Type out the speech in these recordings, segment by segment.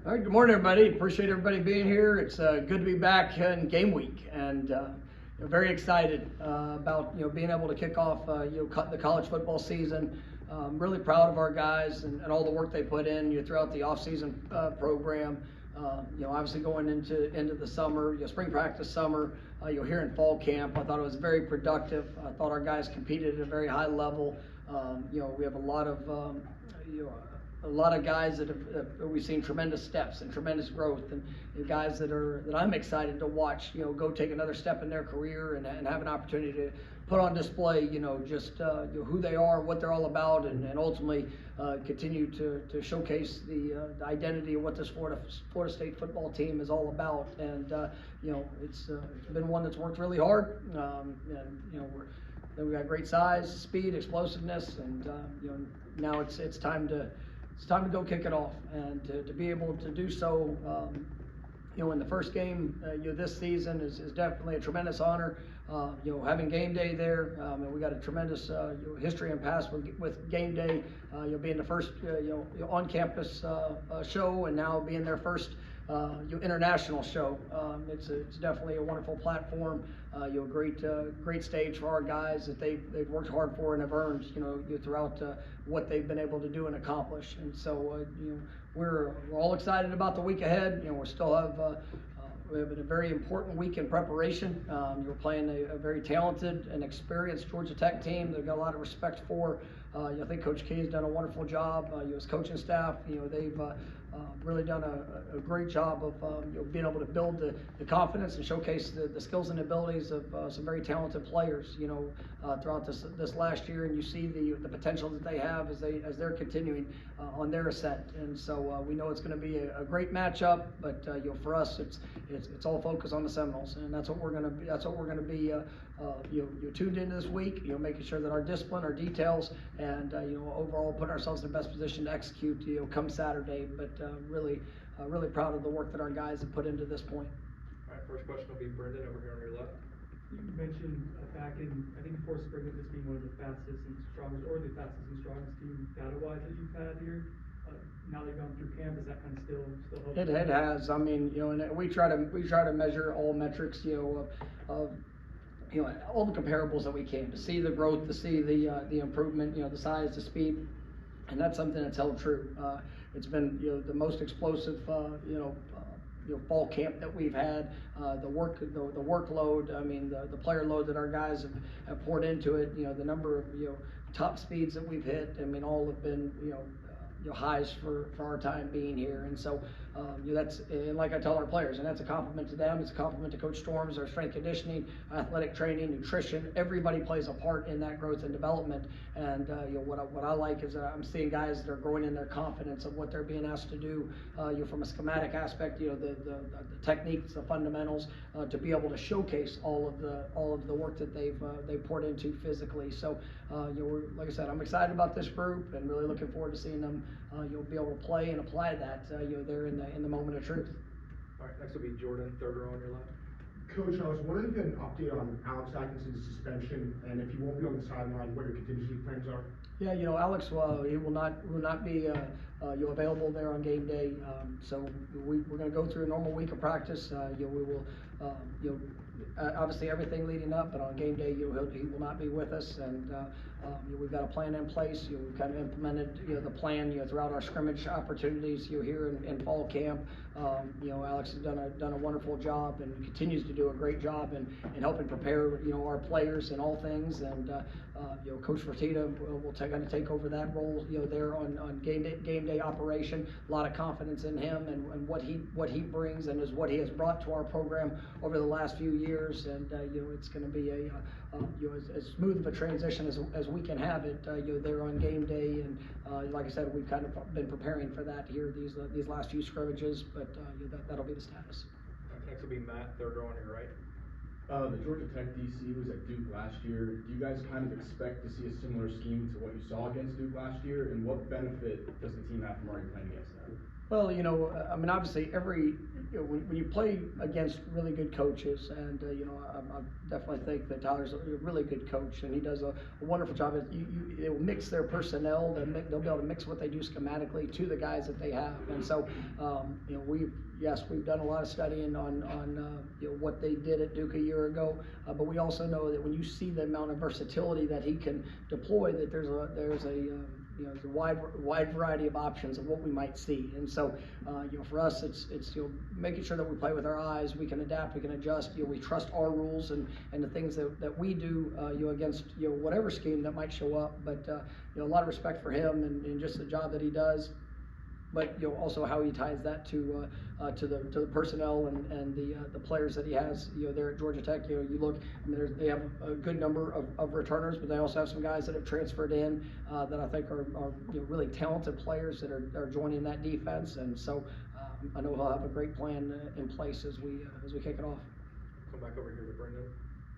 All right, good morning, everybody. Appreciate everybody being here. It's good to be back in game week, and very excited about being able to kick off the college football season. Really proud of our guys and all the work they put in throughout the off-season program. Obviously going into the summer, spring practice, summer. Here in fall camp, I thought it was very productive. I thought our guys competed at a very high level. We have a lot of guys that we've seen tremendous steps and tremendous growth, and guys that I'm excited to watch, go take another step in their career and have an opportunity to put on display, who they are, what they're all about, and ultimately continue to showcase the identity of what this Florida State football team is all about. And it's been one that's worked really hard, we've got great size, speed, explosiveness, and now it's time to go kick it off, and to be able to do so, in the first game this season is definitely a tremendous honor. Having game day there, and we got a tremendous history and past with game day. Being the first on campus show, and now being their first international show. It's definitely a wonderful platform. Great stage for our guys that they've worked hard for and have earned throughout what they've been able to do and accomplish. And so we're all excited about the week ahead. We have a very important week in preparation. We're playing a very talented and experienced Georgia Tech team that I've got a lot of respect for. I think Coach Key has done a wonderful job. His coaching staff, they've really done a great job of being able to build the confidence and showcase the skills and abilities of some very talented players, throughout this last year. And you see the potential that they have as they're continuing on their ascent. And so we know it's going to be a great matchup. But for us, it's all focused on the Seminoles, and that's what we're going to be. That's what we're going to be. You're tuned into this week. Making sure that our discipline, our details, and overall putting ourselves in the best position to execute. Come Saturday. But really proud of the work that our guys have put into this point. All right, first question will be Brendan over here on your left. You mentioned back in, I think before spring, of this being one of the fastest and strongest team data-wise that you've had here. Now they've gone through camp, is that kind of still helping? It has. I mean, and we try to measure all metrics, of all the comparables that we can, to see the growth, to see the improvement, the size, the speed, and that's something that's held true. It's been the most explosive fall camp that we've had. The workload, I mean the player load that our guys have poured into it. The number of top speeds that we've hit. I mean, all have been highs for our time being here. And so that's, and like I tell our players, and that's a compliment to them. It's a compliment to Coach Storms, our strength conditioning, athletic training, nutrition. Everybody plays a part in that growth and development. And what I like is that I'm seeing guys that are growing in their confidence of what they're being asked to do. From a schematic aspect, the techniques, the fundamentals, to be able to showcase all of the work that they've poured into physically. So like I said, I'm excited about this group and really looking forward to seeing them. You'll be able to play and apply that there in the moment of truth. All right, next will be Jordan, third row on your left. Coach, I was wondering if you had an update on Alex Atkinson's suspension, and if he won't be on the sideline, what your contingency plans are. Yeah, Alex, he will not be available there on game day. So we're going to go through a normal week of practice. We will, obviously everything leading up, but on game day, he will not be with us. And we've got a plan in place. We've kind of implemented the plan throughout our scrimmage opportunities here in fall camp. Alex has done a wonderful job and continues to do a great job in helping prepare our players in all things. And Coach Fertitta will kind of take over that role there on game day operation. A lot of confidence in him and what he brings and is what he has brought to our program over the last few years. And it's going to be as smooth of a transition as we can have it there on game day. And like I said, we've kind of been preparing for that here these last few scrimmages, but that'll be the status. Next will be Matt, third row on your right. The Georgia Tech DC was at Duke last year. Do you guys kind of expect to see a similar scheme to what you saw against Duke last year? And what benefit does the team have from already playing against them? Well, I mean, obviously, when you play against really good coaches, and I definitely think that Tyler's a really good coach, and he does a wonderful job. They will mix their personnel. They'll be able to mix what they do schematically to the guys that they have, and so we've done a lot of studying on what they did at Duke a year ago, but we also know that when you see the amount of versatility that he can deploy, that there's a wide variety of options of what we might see. And so, for us, it's making sure that we play with our eyes, we can adapt, we can adjust, we trust our rules and the things that we do, against, whatever scheme that might show up. But, a lot of respect for him and just the job that he does. But also how he ties that to the personnel and the players that he has there at Georgia Tech. You look, I mean, they have a good number of returners, but they also have some guys that have transferred in that I think are really talented players that are joining that defense. And so I know he'll have a great plan in place as we kick it off. Come back over here to Brendan.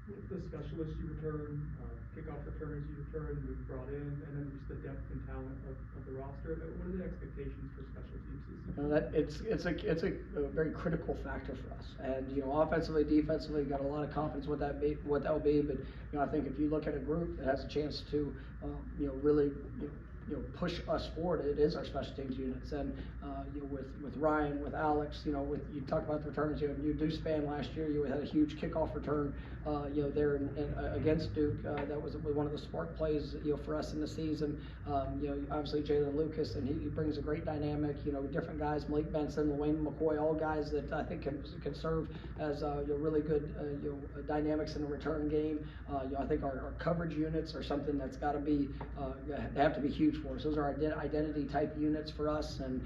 With the specialists you return, kickoff returners you return, we've brought in, and then just the depth and talent of the roster. What are the expectations for special teams this season? It's a very critical factor for us, and offensively, defensively, got a lot of confidence what that will be. But I think if you look at a group that has a chance to really push us forward, it is our special teams units. And with Ryan, with Alex, with you talk about the returns, you Deuce Span last year, you had a huge kickoff return there against Duke. That was one of the spark plays for us in the season. Obviously Jalen Lucas, and he brings a great dynamic. Different guys, Malik Benson, Wayne McCoy, all guys that I think can serve as really good dynamics in the return game. I think our coverage units are something that's got to be they have to be huge for us. Those are identity type units for us, and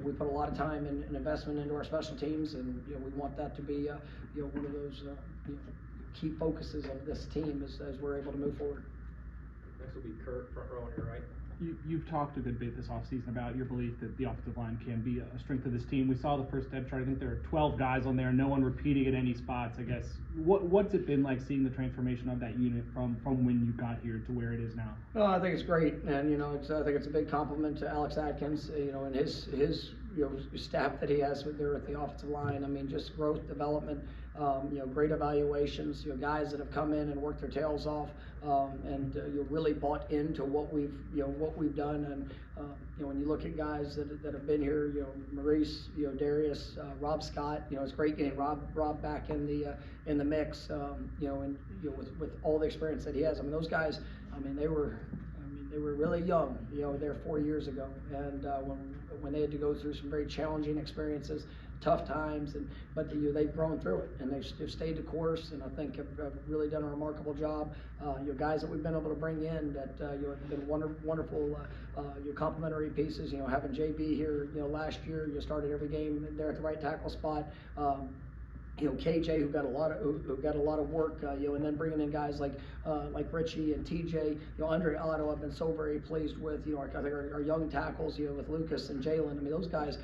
we put a lot of time and investment into our special teams, and we want that to be one of those key focuses of this team as we're able to move forward. Next will be Kurt, front row on your right. You've talked a good bit this offseason about your belief that the offensive line can be a strength of this team. We saw the first depth chart. I think there are 12 guys on there, no one repeating at any spots. I guess what's it been like seeing the transformation of that unit from when you got here to where it is now? No, I think it's great, and I think it's a big compliment to Alex Atkins, and his staff that he has there at the offensive line. I mean, just growth, development, great evaluations, guys that have come in and worked their tails off, and really bought into what we've done. And when you look at guys that have been here, Maurice, Darius, Rob Scott, it's great getting Rob back in the mix, and with all the experience that he has. I mean, those guys, they were really young, there 4 years ago, and when they had to go through some very challenging experiences, tough times, but they've grown through it, and they've stayed the course, and I think have really done a remarkable job. Guys that we've been able to bring in that have been wonderful complimentary pieces. Having JB here, last year, started every game there at the right tackle spot. KJ, who got a lot of work, and then bringing in guys like Richie and TJ, Andre Otto, I've been so very pleased with. I think our young tackles, with Lucas and Jalen. I mean, those guys,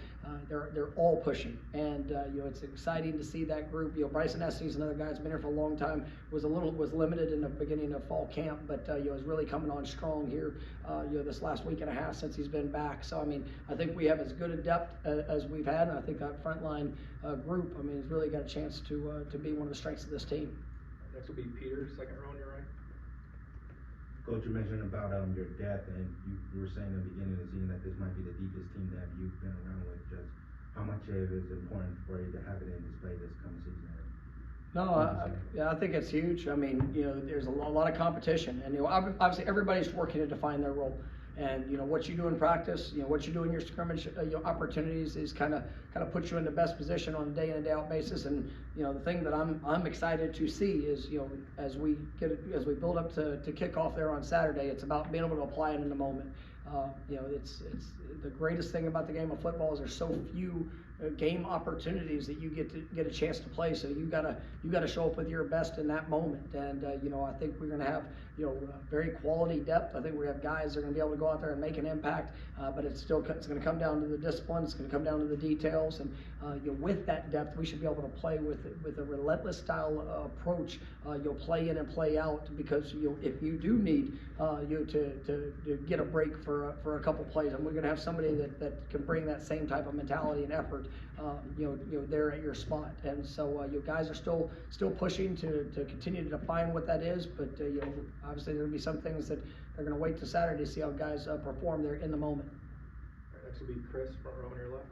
they're all pushing, and it's exciting to see that group. Bryson Estes, another guy that's been here for a long time, was limited in the beginning of fall camp, but is really coming on strong here. This last week and a half since he's been back. So I mean, I think we have as good a depth as we've had, and I think that frontline group, has really got a chance to be one of the strengths of this team. Next will be Peter, second row on your right. Coach, you mentioned about your depth, and you were saying in the beginning of the season that this might be the deepest team that you've been around with. Just how much of it is important for you to have it in display this coming season? No, I think it's huge. I mean, there's a lot of competition, and obviously everybody's working to define their role. And what you do in practice, what you do in your scrimmage opportunities is kind of puts you in the best position on a day in and day out basis. And the thing that I'm excited to see is as we build up to kick off there on Saturday, it's about being able to apply it in the moment. It's the greatest thing about the game of football is there's so few game opportunities that you get a chance to play. So you gotta show up with your best in that moment. And I think we're gonna have very quality depth. I think we have guys that are gonna be able to go out there and make an impact. But it's gonna come down to the discipline. It's gonna come down to the details. And with that depth, we should be able to play with a relentless style approach. Play in and play out, because if you do need to get a break for for a couple plays, and we're going to have somebody that can bring that same type of mentality and effort, there at your spot. And so you guys are still pushing to continue to define what that is, but obviously there'll be some things that they're going to wait till Saturday to see how guys perform there in the moment. All right, next will be Chris, front row on your left.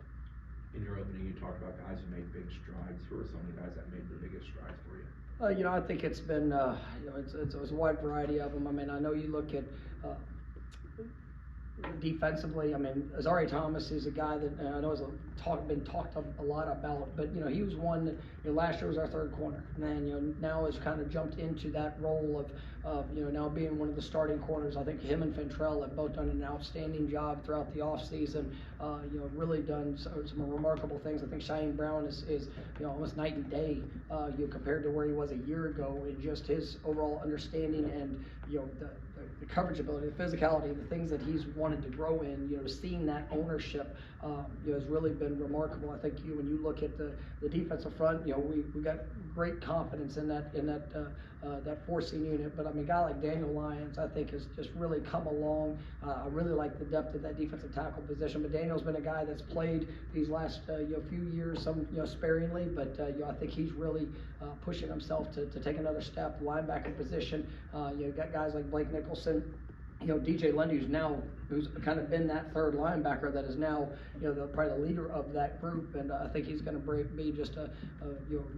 In your opening, you talked about guys who made big strides. Who are some of the guys that made the biggest strides for you? I think it's been, it's a wide variety of them. I mean, I know you look at defensively. I mean, Azari Thomas is a guy that I know has been talked a lot about, but he was one that last year was our third corner, and then now has kind of jumped into that role of now being one of the starting corners. I think him and Fentrell have both done an outstanding job throughout the offseason. Really done some remarkable things. I think Cheyenne Brown is almost night and day compared to where he was a year ago in just his overall understanding and the coverage ability, the physicality, the things that he's wanted to grow in. Seeing that ownership has really been remarkable. I think when you look at the defensive front, we got great confidence in that forcing unit. But I mean, a guy like Daniel Lyons, I think, has just really come along. I really like the depth of that defensive tackle position. But Daniel's been a guy that's played these last few years, some sparingly, but I think he's really pushing himself to take another step. Linebacker position, you've got guys like Blake Nicholson. DJ Lundy, who's kind of been that third linebacker that is now, probably the leader of that group, and I think he's going to be just a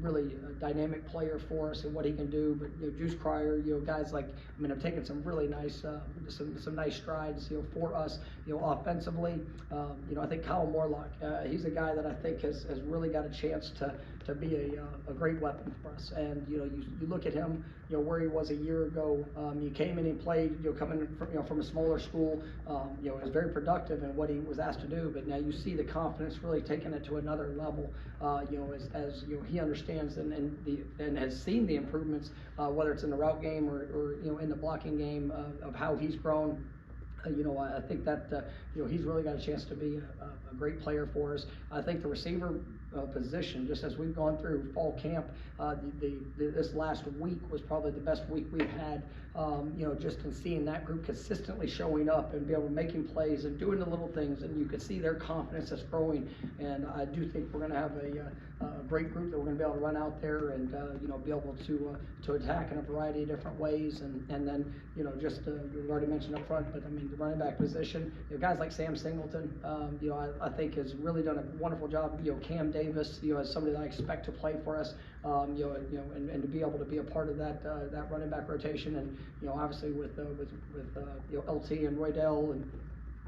really dynamic player for us and what he can do. But Juice Cryer, guys like, have taken some really nice, some nice strides, for us, offensively. I think Kyle Morlock, he's a guy that I think has really got a chance to be a great weapon for us. And you look at him, where he was a year ago. He came in and played, coming from a smaller school. Was very productive in what he was asked to do. But now you see the confidence really taking it to another level. As he understands and has seen the improvements, whether it's in the route game or in the blocking game, of how he's grown. I think that he's really got a chance to be a great player for us. I think the receiver position, just as we've gone through fall camp, this last week was probably the best week we've had. Just in seeing that group consistently showing up and be able to making plays and doing the little things, and you could see their confidence is growing. And I do think we're going to have a great group that we're going to be able to run out there and be able to attack in a variety of different ways. And then you already mentioned up front, but I mean the running back position, guys like Sam Singleton, I think has really done a wonderful job. Cam Davis, as somebody that I expect to play for us, and to be able to be a part of that running back rotation, and obviously with LT and Roydell and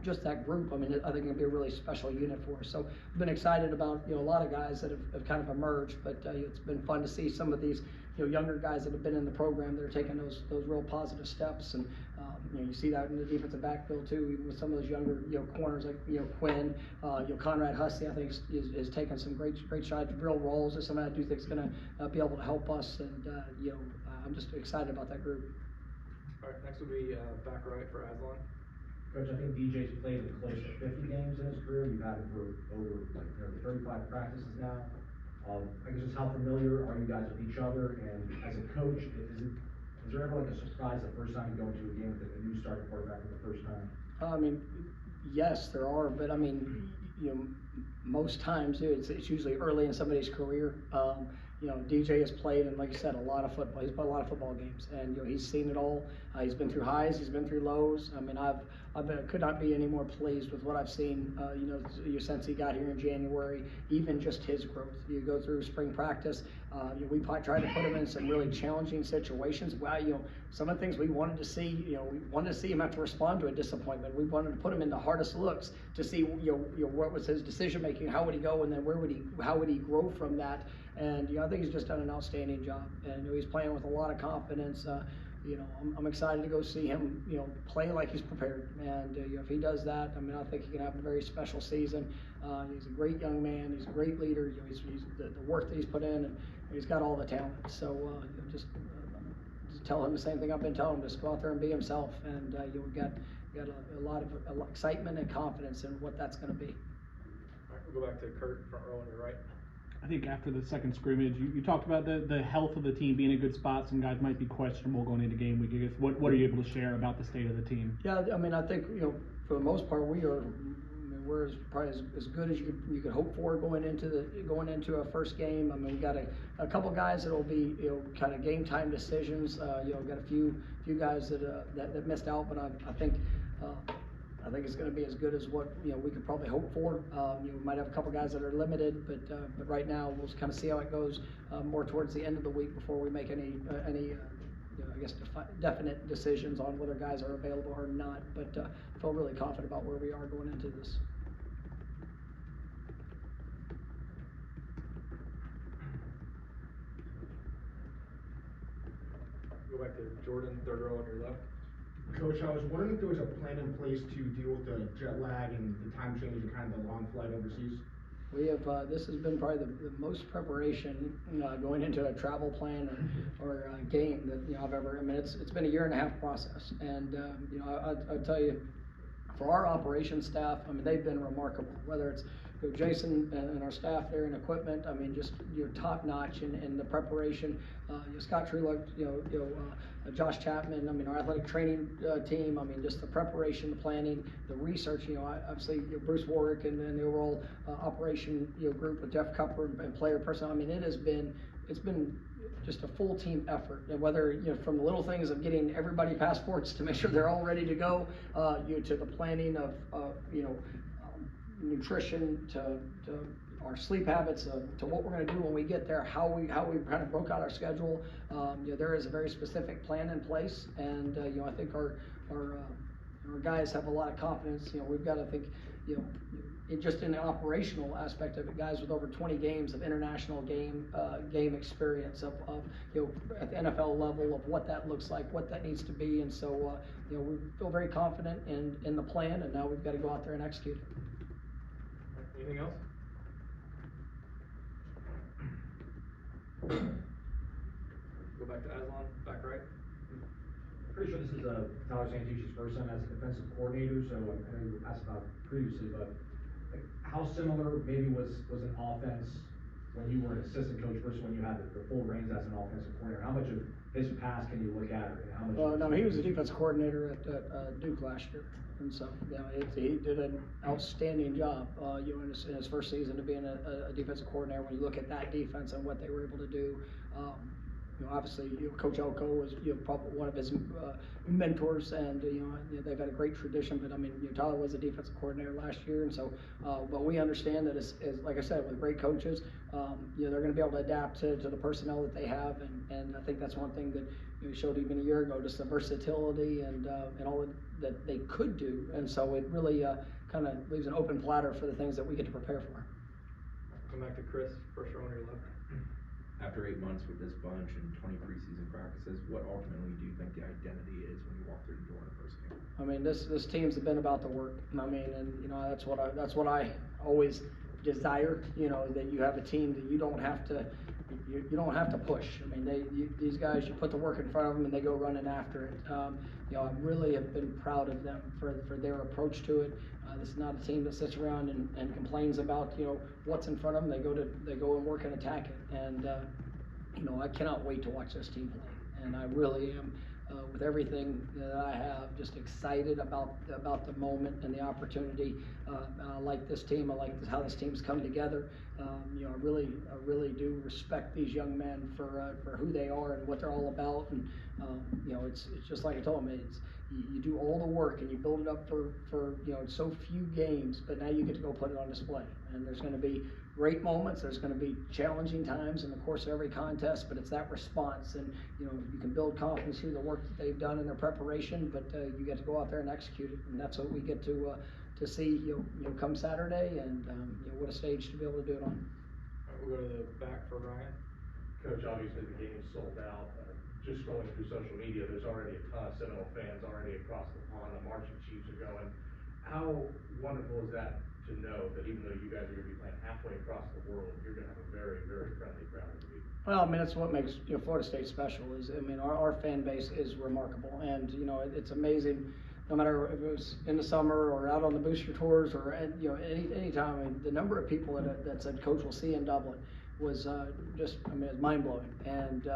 just that group, I think it'll be a really special unit for us. So I've been excited about a lot of guys that have kind of emerged, but it's been fun to see some of these younger guys that have been in the program that are taking those real positive steps. And you see that in the defensive backfield too, even with some of those younger corners like Quinn, Conrad Hussey, I think is taking some great strides, real roles. Is something I do think is going to be able to help us, and I'm just excited about that group. All right, next will be back right for Aslan. Coach, I think DJ's played in close to 50 games in his career. You've had him for over 35 practices now. I guess just how familiar are you guys with each other? And as a coach, is there ever like a surprise the first time you go into a game with a new starting quarterback for the first time? Yes, there are, but most times it's usually early in somebody's career. DJ has played, and like you said, a lot of football. He's played a lot of football games, and he's seen it all. He's been through highs, he's been through lows. Could not be any more pleased with what I've seen. Since he got here in January, even just his growth. You go through spring practice. We probably tried to put him in some really challenging situations. Some of the things we wanted to see. We wanted to see him have to respond to a disappointment. We wanted to put him in the hardest looks to see, what was his decision making, how would he go, and then how would he grow from that. And I think he's just done an outstanding job, and he's playing with a lot of confidence. I'm excited to go see him, play like he's prepared. And if he does that, I think he can have a very special season. He's a great young man. He's a great leader. He's the work that he's put in, and he's got all the talent. So just tell him the same thing I've been telling him: just go out there and be himself. And we've got a lot of excitement and confidence in what that's going to be. All right, we'll go back to Kurt, front row on your right. I think after the second scrimmage, you talked about the health of the team being in a good spot. Some guys might be questionable going into game week. I guess what are you able to share about the state of the team? Yeah, I think for the most part, we are. I mean, we're probably as good as you could hope for going into a first game. I mean, we got a couple guys that'll be kind of game time decisions. Got a few guys that missed out, but I think it's going to be as good as what we could probably hope for. We might have a couple guys that are limited, but right now we'll kind of see how it goes more towards the end of the week before we make any I guess definite decisions on whether guys are available or not. But I feel really confident about where we are going into this. Go back to Jordan, third row on your left. Coach, I was wondering if there was a plan in place to deal with the jet lag and the time change and kind of the long flight overseas? We have, this has been probably the most preparation going into a travel plan or a game that I've ever. I mean, it's been a 1.5-year process, and I'll tell you, for our operations staff, I mean, they've been remarkable. Whether it's Jason and our staff there in equipment, I mean, just top notch in the preparation. Scott Truelock, Josh Chapman, I mean, our athletic training team, I mean, just the preparation, the planning, the research, obviously Bruce Warwick and the overall operation group with Jeff Cupper and player personnel. I mean, it's been just a full team effort, and whether from the little things of getting everybody passports to make sure they're all ready to go, to the planning of nutrition, to our sleep habits, to what we're going to do when we get there, how we kind of broke out our schedule. There is a very specific plan in place, and I think our guys have a lot of confidence. We've got to think, just in the operational aspect of it, guys with over 20 games of international game experience of at the NFL level of what that looks like, what that needs to be, and so we feel very confident in the plan, and now we've got to go out there and execute it. Anything else? Go back to Aslan, back right. Pretty sure this is Tyler Santucci's first time as a defensive coordinator, so I know you were asked about previously, but how similar maybe was an offense when you were an assistant coach versus when you had the full reins as an offensive coordinator? How much of his past can you look at, or how much? Well, no, he was a defense coordinator at Duke last year, and so he did an outstanding job. In his first season of being a defensive coordinator, when you look at that defense and what they were able to do. Obviously, Coach Elko was probably one of his mentors, and they've had a great tradition. But I mean, Tyler was a defensive coordinator last year, and so. But we understand that as like I said, with great coaches, they're going to be able to adapt to the personnel that they have, and I think that's one thing that showed even a year ago, just the versatility and all that they could do, and so it really kind of leaves an open platter for the things that we get to prepare for. Come back to Chris, first row on your left. After 8 months with this bunch and 20 preseason practices, what ultimately do you think the identity is when you walk through the door in the first game? I mean, this team's been about the work. I mean, and that's what I always desire. That you have a team that you don't have to push. I mean, these guys, you put the work in front of them and they go running after it. I really have been proud of them for their approach to it. This is not a team that sits around and complains about what's in front of them. They go and work and attack it. And I cannot wait to watch this team play. And I really am, with everything that I have, just excited about the moment and the opportunity. I like this team. I like how this team's come together. I really do respect these young men for who they are and what they're all about. And it's just like I told them. You do all the work and you build it up for so few games, but now you get to go put it on display. And there's going to be great moments. There's going to be challenging times in the course of every contest, but it's that response. And you can build confidence through the work that they've done in their preparation, but you get to go out there and execute it, and that's what we get to see come Saturday, and what a stage to be able to do it on. All right, we'll go to the back for Ryan. Coach, obviously the game is sold out. Just scrolling through social media, there's already a ton of Seminole fans already across the pond. The marching Chiefs are going. How wonderful is that to know that even though you guys are going to be playing halfway across the world, you're going to have a very, very friendly crowd of people? Well, I mean, that's what makes Florida State special. Our fan base is remarkable, and it's amazing. No matter if it was in the summer or out on the booster tours or any time, I mean, the number of people that said Coach will see in Dublin was it's mind blowing. And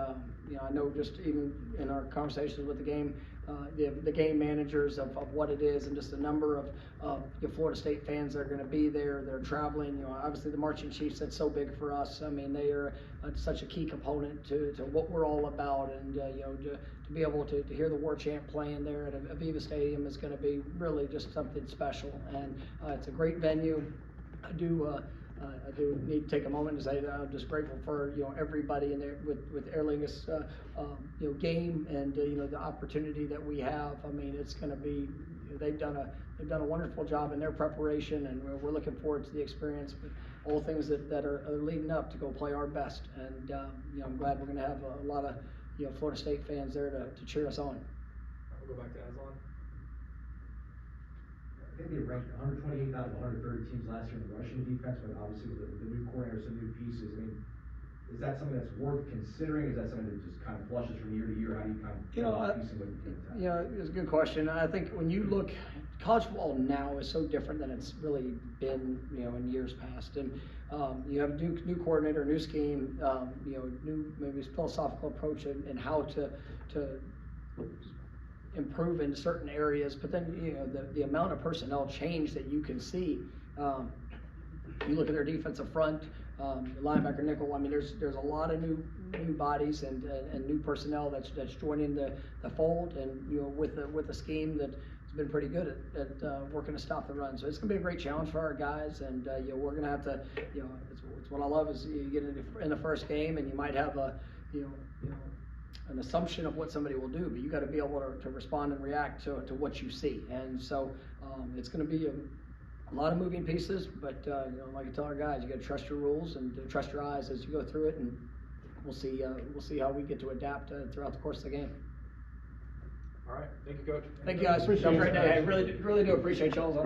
I know just even in our conversations with the game, the game managers of what it is, and just the number of Florida State fans that are going to be there. They're traveling. You know, obviously the Marching Chiefs, that's so big for us. I mean, they are such a key component to what we're all about, and you know, to be able to hear the war chant playing there at Aviva Stadium is going to be really just something special, and it's a great venue. I do need to take a moment to say that I'm just grateful for, you know, everybody in there with Aer Lingus, you know, game, and you know, the opportunity that we have. I mean, it's going to be, they've done a wonderful job in their preparation, and we're looking forward to the experience. But all things that are leading up to go play our best, and you know, I'm glad we're going to have a lot of, you know, Florida State fans there to cheer us on. We'll go back to Aslan. I think they ranked 128 out of 130 teams last year in the rushing defense, but obviously with the new coordinator, some new pieces. I mean, is that something that's worth considering? Is that something that just kind of flushes from year to year? How do you kind of, you know, piecing what you can attack? Yeah, it's a good question. I think when you look, college football now is so different than it's really been, you know, in years past. And you have a new coordinator, new scheme, you know, new maybe philosophical approach in how to improve in certain areas. But then, you know, the amount of personnel change that you can see. You look at their defensive front, linebacker, nickel. I mean, there's a lot of new bodies and new personnel that's joining the fold, and you know, with a scheme that has been pretty good at working to stop the run. So it's going to be a great challenge for our guys, and you know, we're going to have to, you know, it's what I love is you get in the first game, and you might have a, you know, an assumption of what somebody will do, but you got to be able to respond and react to what you see. And so it's going to be a lot of moving pieces, but you know, like I tell our guys, you got to trust your rules and trust your eyes as you go through it, and we'll see how we get to adapt throughout the course of the game. All right, thank you, Coach. Thank you guys. Have a great day. I really do appreciate y'all's